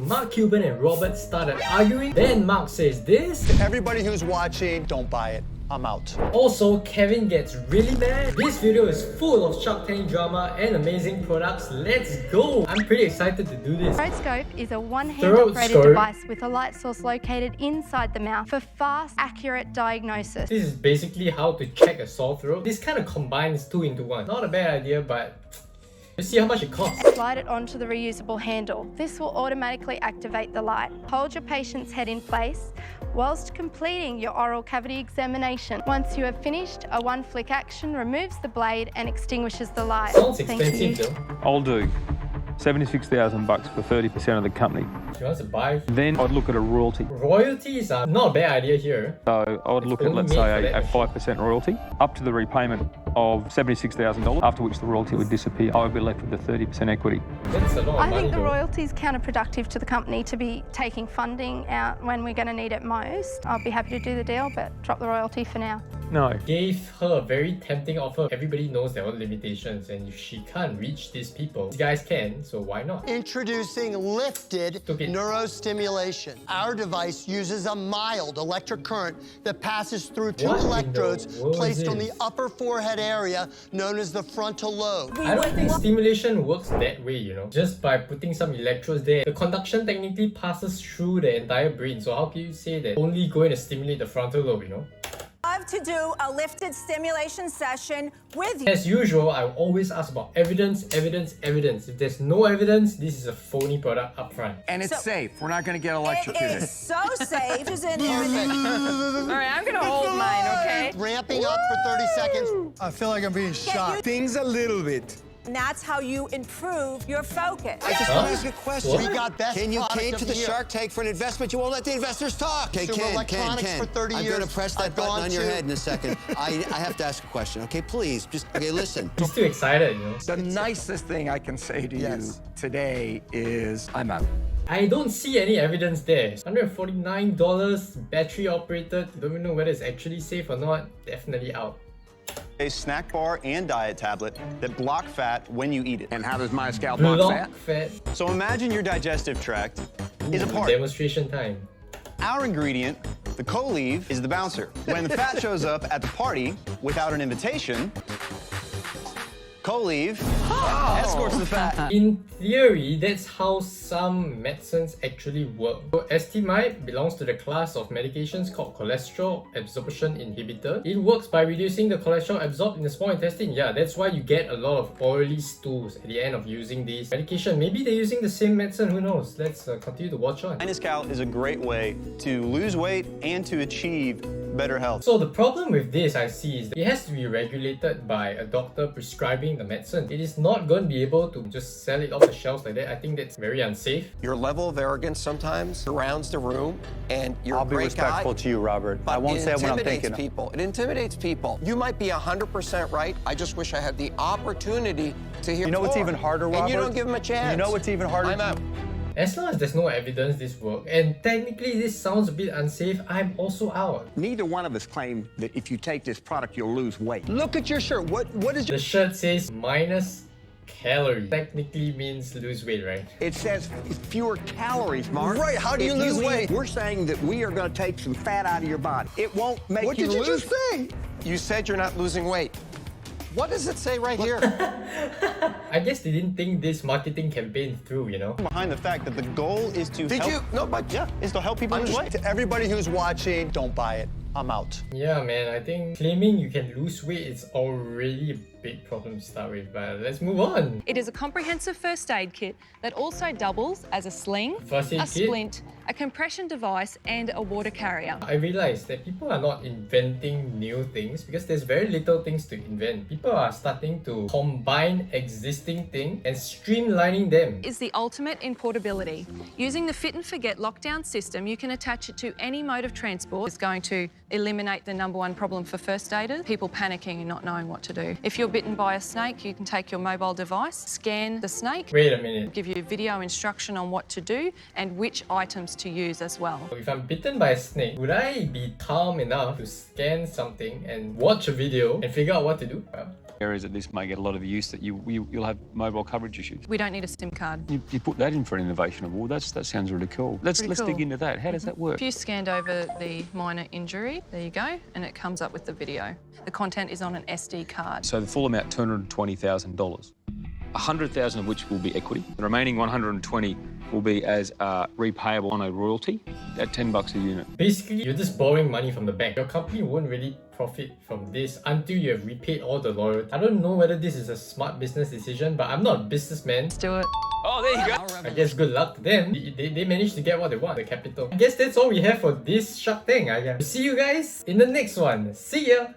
Mark Cuban and Robert started arguing. Then Mark says this. Everybody who's watching, don't buy it. I'm out. Also, Kevin gets really mad. This video is full of Shark Tank drama and amazing products. Let's go! I'm pretty excited to do this. Throat is a one-hand operated device with a light source located inside the mouth for fast, accurate diagnosis. This is basically how to check a sore throat. This kind of combines 2 into 1. Not a bad idea, but let's see how much it costs. Slide it onto the reusable handle. This will automatically activate the light. Hold your patient's head in place whilst completing your oral cavity examination. Once you have finished, a one-flick action removes the blade and extinguishes the light. Sounds expensive though. I'll do $76,000 for 30% of the company. She wants to buy. Then I'd look at a royalty. Royalties are not a bad idea here. So I would look at, let's say, a 5% royalty up to the repayment of $76,000, after which the royalty would disappear. I would be left with the 30% equity. That's a lot of money. I think the though. royalty is counterproductive to the company to be taking funding out when we're going to need it most. I'll be happy to do the deal, but drop the royalty for now. No. Gave her a very tempting offer. Everybody knows their own limitations, and if she can't reach these people, these guys can, so why not? Introducing lifted neurostimulation. Our device uses a mild electric current that passes through 2 electrodes placed on the upper forehead area known as the frontal lobe. I don't think stimulation works that way, you know. Just by putting some electrodes there, the conduction technically passes through the entire brain. So how can you say that only going to stimulate the frontal lobe, you know? Love to do a lifted stimulation session with you. As usual, I always ask about evidence. If there's no evidence, this is a phony product up front. And it's safe. We're not going to get electrocuted. It is so safe. Perfect. All right, I'm gonna hold mine, okay? Ramping up for 30 seconds. I feel like I'm being shot. Things a little bit. And that's how you improve your focus. I just want to ask a question. What? We got best Ken, you product came of to the year. Shark Tank for an investment. You won't let the investors talk. Okay, Consumer Ken, electronics for 30 I'm years. going to press that I've button gone on your to- head in a second. I have to ask a question, okay? Please, just, okay, listen. He's too excited, you know. The nicest thing I can say to you today is I'm out. I don't see any evidence there. $149, battery operated. Don't even know whether it's actually safe or not. Definitely out. A snack bar and diet tablet that block fat when you eat it. And how does my scalp block Block fat? fat. So imagine your digestive tract is a part. Demonstration time. Our ingredient, the co-leave, is the bouncer. When the fat shows up at the party without an invitation, co-leave escorts the fat. In theory, that's how some medicines actually work. So STMID belongs to the class of medications called cholesterol absorption inhibitor. It works by reducing the cholesterol absorbed in the small intestine. Yeah, that's why you get a lot of oily stools at the end of using this medication. Maybe they're using the same medicine, who knows? Let's continue to watch on. Cal is a great way to lose weight and to achieve better health. So the problem with this I see is that it has to be regulated by a doctor prescribing the medicine. It is not going to be able to just sell it off the shelves like that. I think that's very unsafe. Your level of arrogance sometimes surrounds the room, and you're I'll a be great respectful guy, to you, Robert. but I won't say what I'm thinking. It intimidates people. You might be 100% right. I just wish I had the opportunity to hear You know what's more. even harder, And you Robert? don't give them a chance. You know what's even harder? I'm out. As long as there's no evidence this works, and technically this sounds a bit unsafe, I'm also out. Neither one of us claim that if you take this product, you'll lose weight. Look at your shirt. What is your... The shirt says minus calorie. Technically means lose weight, right? It says fewer calories, Mark. Right, how do you If lose eat- weight? We're saying that we are going to take some fat out of your body. It won't make What you did you lose. just say? You said you're not losing weight. What does it say right here? I guess they didn't think this marketing campaign through, you know? Behind the fact that the goal is to Did help. you? No, but Yeah, is to help people lose weight. To everybody who's watching, don't buy it. I'm out. Yeah, man, I think claiming you can lose weight is already a big problem to start with, but let's move on. It is a comprehensive first aid kit that also doubles as a sling, First aid a kit? splint, a compression device, and a water carrier. I realized that people are not inventing new things because there's very little things to invent. People are starting to combine existing things and streamlining them. Is the ultimate in portability. Using the Fit and Forget lockdown system, you can attach it to any mode of transport. It's going to eliminate the #1 problem for first aiders, people panicking and not knowing what to do. If you're bitten by a snake, you can take your mobile device, scan the snake, Wait a minute. give you video instruction on what to do and which items used to use as well. If I'm bitten by a snake, would I be calm enough to scan something and watch a video and figure out what to do? Areas that this may get a lot of use that you'll have mobile coverage issues. We don't need a SIM card. You put that in for an innovation award. That sounds really cool. Let's dig into that. How does that work? If you scanned over the minor injury, there you go, and it comes up with the video. The content is on an SD card. So the full amount, $220,000. 100,000 of which will be equity. The remaining 120 will be as repayable on a royalty at $10 a unit. Basically, you're just borrowing money from the bank. Your company won't really profit from this until you have repaid all the loyalty. I don't know whether this is a smart business decision, but I'm not a businessman. Let's do it. Oh, there you go. I guess good luck to them. They managed to get what they want, the capital. I guess that's all we have for this Shark Tank. I guess. See you guys in the next one. See ya!